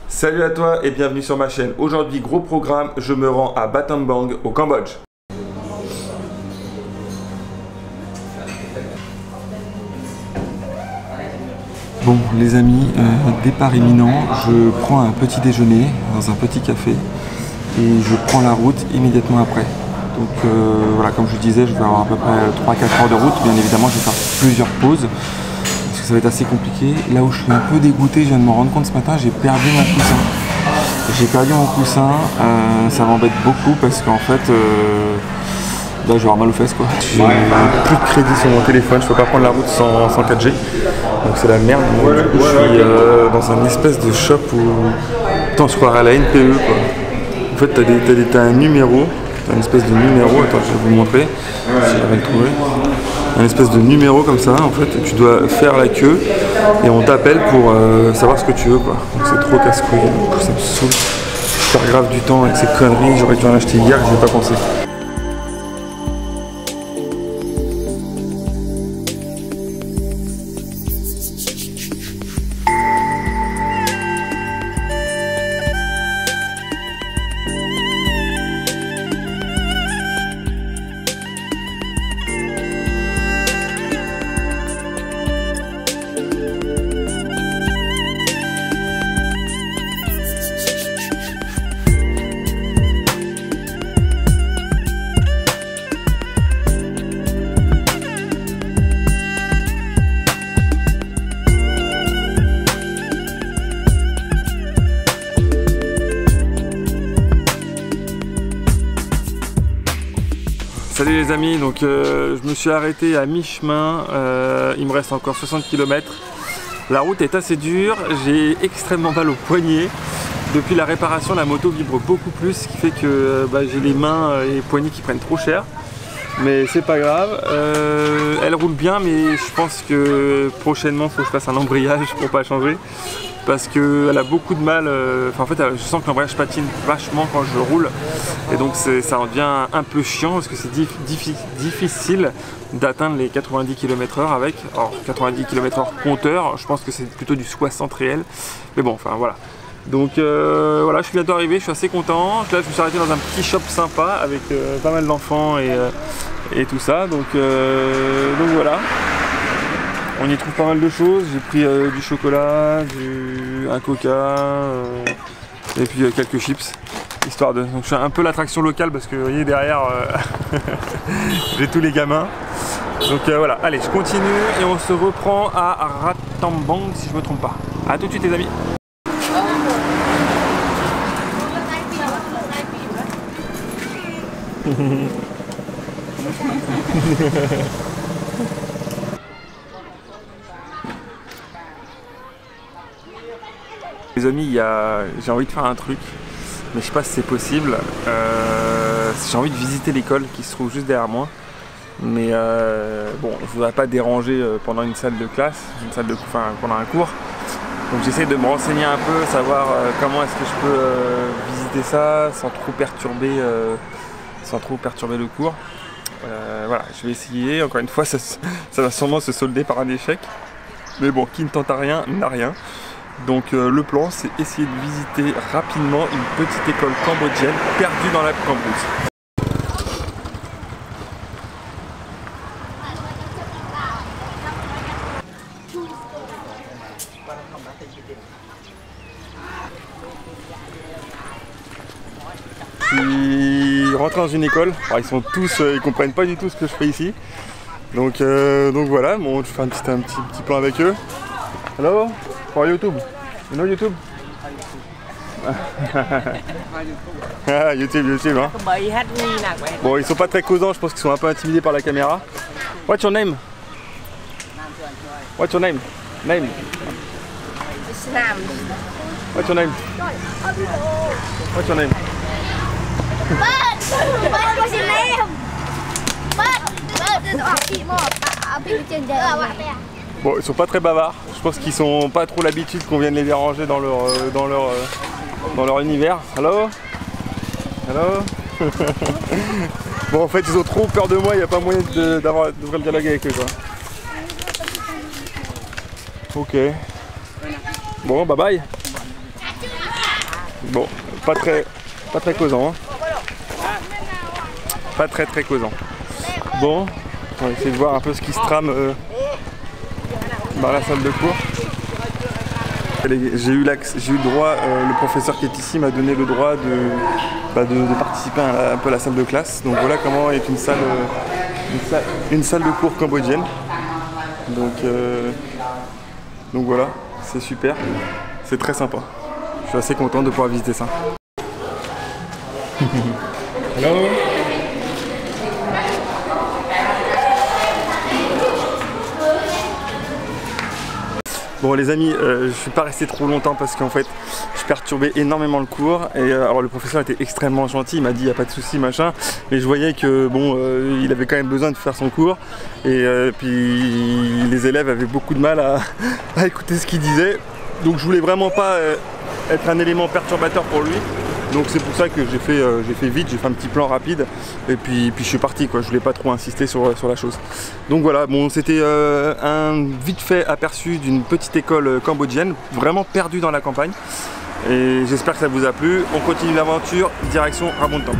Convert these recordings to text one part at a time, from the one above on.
Salut à toi et bienvenue sur ma chaîne. Aujourd'hui, gros programme, je me rends à Battambang au Cambodge. Bon les amis, départ imminent, je prends un petit déjeuner dans un petit café et je prends la route immédiatement après. Donc voilà, comme je disais, je vais avoir à peu près 3-4 heures de route. Bien évidemment, je vais faire plusieurs pauses parce que ça va être assez compliqué. Là où je suis un peu dégoûté, je viens de me rendre compte ce matin, j'ai perdu mon coussin. Ça m'embête beaucoup parce qu'en fait, là, je vais avoir mal aux fesses quoi. J'ai plus de crédit sur mon téléphone, je peux pas prendre la route sans 4G. Donc c'est la merde. Donc, du coup, je suis dans un espèce de shop où... Attends, je crois à la NPE quoi. En fait, t'as un numéro. Un espèce de numéro, attends je vais vous le montrer si j'arrive à le trouver. Un espèce de numéro comme ça, en fait, tu dois faire la queue et on t'appelle pour savoir ce que tu veux quoi. Donc c'est trop casse-couille, ça me saoule. Je perds grave du temps avec ces conneries, j'aurais dû en acheter hier, je n'y ai pas pensé. Salut les amis, donc je me suis arrêté à mi-chemin, il me reste encore 60 km. La route est assez dure, j'ai extrêmement mal au poignet. Depuis la réparation, la moto vibre beaucoup plus, ce qui fait que j'ai les mains et les poignets qui prennent trop cher. Mais c'est pas grave, elle roule bien, mais je pense que prochainement il faut que je fasse un embrayage pour pas changer. Parce qu'elle a beaucoup de mal, en fait je sens que l'embrayage patine vachement quand je roule. Et donc ça en devient un peu chiant parce que c'est difficile d'atteindre les 90 km/h avec. Alors 90 km/h compteur, je pense que c'est plutôt du 60 réel. Mais bon, enfin voilà. Donc voilà, je suis bientôt arrivé, je suis assez content. Là je me suis arrêté dans un petit shop sympa avec pas mal d'enfants et tout ça. Donc voilà. On y trouve pas mal de choses, j'ai pris du chocolat, un coca et puis quelques chips, histoire de... Donc je suis un peu l'attraction locale parce que vous voyez derrière j'ai tous les gamins. Donc voilà, allez je continue et on se reprend à Battambang si je me trompe pas. A tout de suite les amis. Les amis, j'ai envie de faire un truc, mais je sais pas si c'est possible. J'ai envie de visiter l'école qui se trouve juste derrière moi. Mais bon, je voudrais pas déranger pendant une salle de classe, pendant un cours. Donc j'essaie de me renseigner un peu, savoir comment est-ce que je peux visiter ça sans trop perturber le cours. Voilà, je vais essayer. Encore une fois, ça va sûrement se solder par un échec. Mais bon, qui ne tente à rien n'a rien. Donc le plan c'est essayer de visiter rapidement une petite école cambodgienne perdue dans la Cambodge. Je suis rentré dans une école, alors, ils sont tous, ils comprennent pas du tout ce que je fais ici. Donc voilà, bon, je fais un petit plan avec eux. Hello? For YouTube. You know YouTube? YouTube, hein. Bon, ils sont pas très causants, je pense qu'ils sont un peu intimidés par la caméra. What's your name? What's your name? Name? Islam. What's your name? What's your name? Bon, ils sont pas très bavards. Je pense qu'ils sont pas trop l'habitude qu'on vienne les déranger dans leur univers. Hello? Hello? Bon, en fait, ils ont trop peur de moi, il n'y a pas moyen d'ouvrir le dialogue avec eux, quoi. Ok. Bon, bye bye. Bon, pas très causant. Hein. Pas très causant. Bon, on va essayer de voir un peu ce qui se trame dans la salle de cours. J'ai eu le droit, le professeur qui est ici m'a donné le droit de participer à un peu à la salle de classe. Donc voilà comment est une salle de cours cambodgienne. Donc voilà, c'est super, c'est très sympa. Je suis assez content de pouvoir visiter ça. Hello. Bon les amis, je suis pas resté trop longtemps parce qu'en fait je perturbais énormément le cours et alors le professeur était extrêmement gentil, il m'a dit il n'y a pas de souci machin, mais je voyais que bon il avait quand même besoin de faire son cours et puis les élèves avaient beaucoup de mal à écouter ce qu'il disait, donc je voulais vraiment pas être un élément perturbateur pour lui. Donc c'est pour ça que j'ai fait vite, j'ai fait un petit plan rapide et puis je suis parti quoi, je voulais pas trop insister sur la chose. Donc voilà, bon c'était un vite fait aperçu d'une petite école cambodgienne, vraiment perdue dans la campagne. Et j'espère que ça vous a plu. On continue l'aventure, direction Rabontan.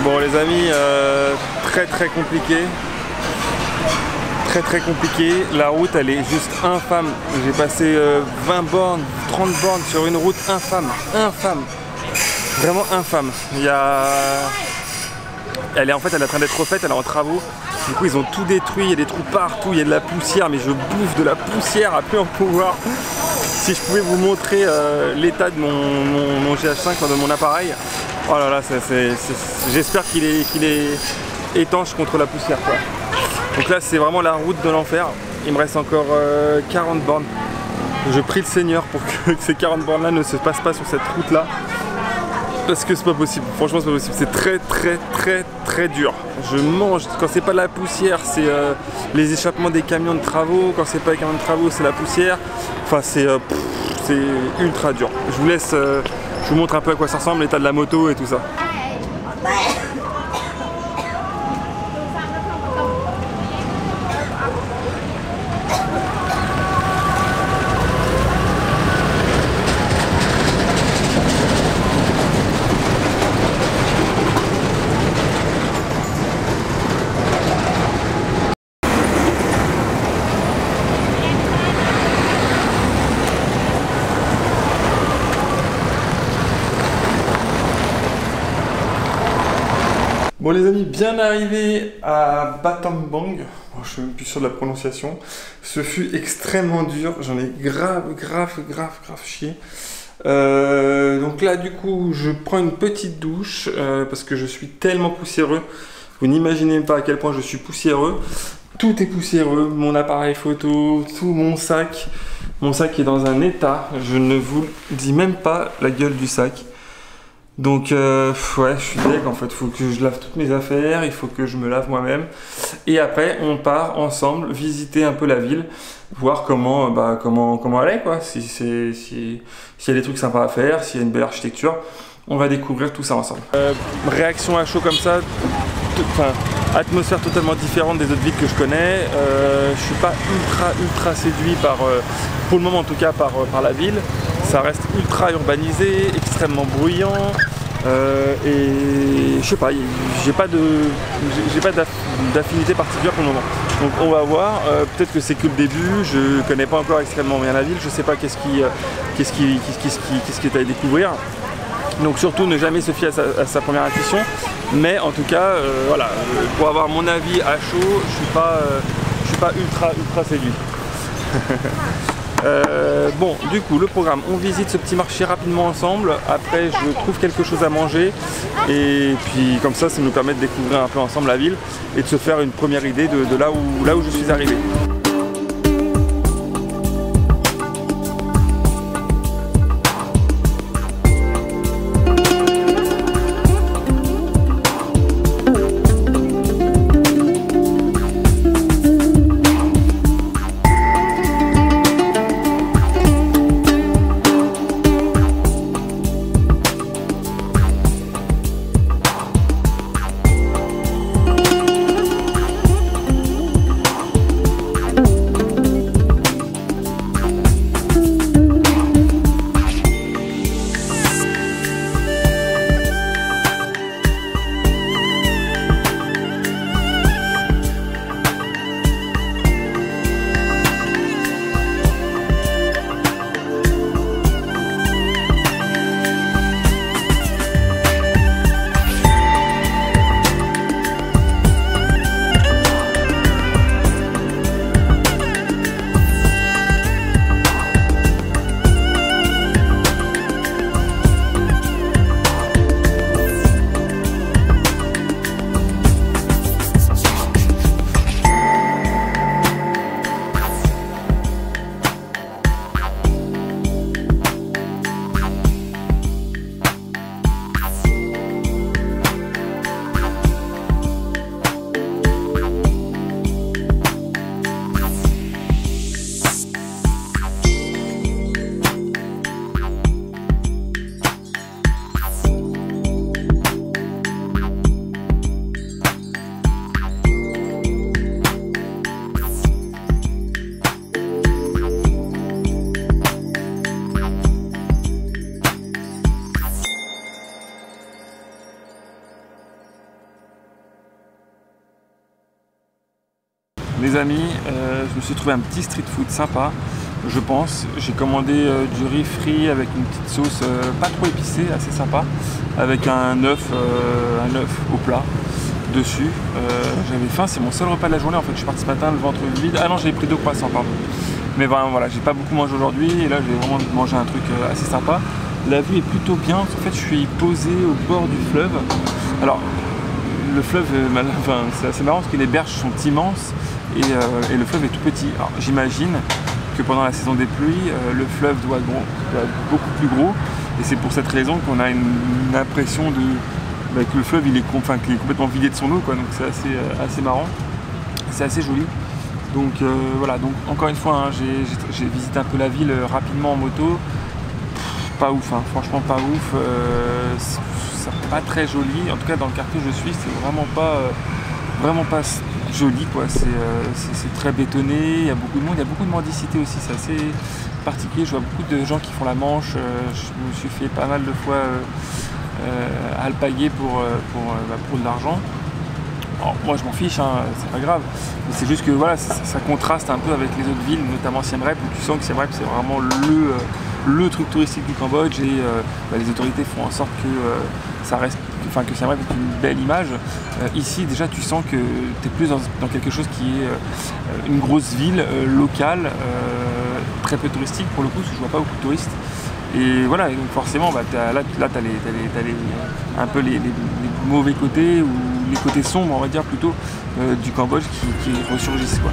Bon les amis, très compliqué, très compliqué, la route elle est juste infâme, j'ai passé 20 bornes, 30 bornes sur une route infâme, vraiment infâme. Elle est en train d'être refaite, elle est en travaux, du coup ils ont tout détruit, il y a des trous partout, il y a de la poussière, mais je bouffe de la poussière à plus en pouvoir. Si je pouvais vous montrer l'état de mon GH5, de mon appareil, oh là là, j'espère qu'il est étanche contre la poussière quoi. Donc là c'est vraiment la route de l'enfer. Il me reste encore 40 bornes. Je prie le Seigneur pour que ces 40 bornes là ne se passent pas sur cette route là. Parce que c'est pas possible, franchement c'est pas possible, c'est très dur. Je mange, quand c'est pas la poussière, c'est les échappements des camions de travaux, quand c'est pas les camions de travaux, c'est la poussière. Enfin c'est ultra dur. Je vous laisse, je vous montre un peu à quoi ça ressemble, l'état de la moto et tout ça. Bon les amis, bien arrivé à Battambang, je suis même plus sûr de la prononciation, ce fut extrêmement dur, j'en ai grave chié. Donc là du coup je prends une petite douche parce que je suis tellement poussiéreux, vous n'imaginez pas à quel point je suis poussiéreux. Tout est poussiéreux, mon appareil photo, tout mon sac est dans un état, je ne vous dis même pas la gueule du sac. Donc ouais, je suis deg en fait, il faut que je lave toutes mes affaires, il faut que je me lave moi-même. Et après, on part ensemble visiter un peu la ville, voir comment elle est quoi, s'il y a des trucs sympas à faire, s'il y a une belle architecture. On va découvrir tout ça ensemble. Réaction à chaud comme ça, atmosphère totalement différente des autres villes que je connais. Je suis pas ultra séduit par, pour le moment en tout cas, par la ville. Ça reste ultra urbanisé, extrêmement bruyant et je sais pas, j'ai pas d'affinité particulière pour le moment. Donc on va voir, peut-être que c'est que le début, je connais pas encore extrêmement bien la ville, je sais pas qu'est-ce qui est à découvrir. Donc surtout ne jamais se fier à sa première intuition, mais en tout cas voilà, pour avoir mon avis à chaud, je suis pas ultra séduit. Bon, du coup, le programme, on visite ce petit marché rapidement ensemble. Après, je trouve quelque chose à manger. Et puis, comme ça nous permet de découvrir un peu ensemble la ville et de se faire une première idée de là où je suis arrivé. les amis, je me suis trouvé un petit street food sympa, je pense. J'ai commandé du riz frit avec une petite sauce pas trop épicée, assez sympa, avec un œuf au plat dessus. J'avais faim, c'est mon seul repas de la journée en fait. Je suis parti ce matin le ventre vide. Ah non, j'avais pris 2 croissants, pardon. Mais ben, voilà, j'ai pas beaucoup mangé aujourd'hui et là j'ai vraiment mangé un truc assez sympa. La vue est plutôt bien, en fait je suis posé au bord du fleuve. Alors le fleuve, enfin, c'est assez marrant parce que les berges sont immenses et le fleuve est tout petit. Alors j'imagine que pendant la saison des pluies, le fleuve doit être beaucoup plus gros et c'est pour cette raison qu'on a une impression que le fleuve il est complètement vidé de son eau, quoi. Donc c'est assez marrant, c'est assez joli. Donc voilà, donc encore une fois, hein, j'ai visité un peu la ville rapidement en moto. Pas ouf, hein, franchement pas ouf, c'est pas très joli. En tout cas dans le quartier où je suis, c'est vraiment pas joli, quoi. C'est très bétonné, il y a beaucoup de monde, il y a beaucoup de mendicité aussi, c'est assez particulier. Je vois beaucoup de gens qui font la manche, je me suis fait pas mal de fois alpaguer pour de l'argent. Alors, moi je m'en fiche, hein, c'est pas grave, mais c'est juste que voilà, ça contraste un peu avec les autres villes, notamment Siem Reap, où tu sens que Siem Reap c'est vraiment le truc touristique du Cambodge et les autorités font en sorte que ça reste, que Siem Reap est une belle image. Ici déjà tu sens que tu es plus dans quelque chose qui est une grosse ville locale, très peu touristique pour le coup, parce que je vois pas beaucoup de touristes. Et voilà, et donc forcément, là tu as un peu les mauvais côtés, ou les côtés sombres, on va dire plutôt, du Cambodge qui ressurgissent, quoi.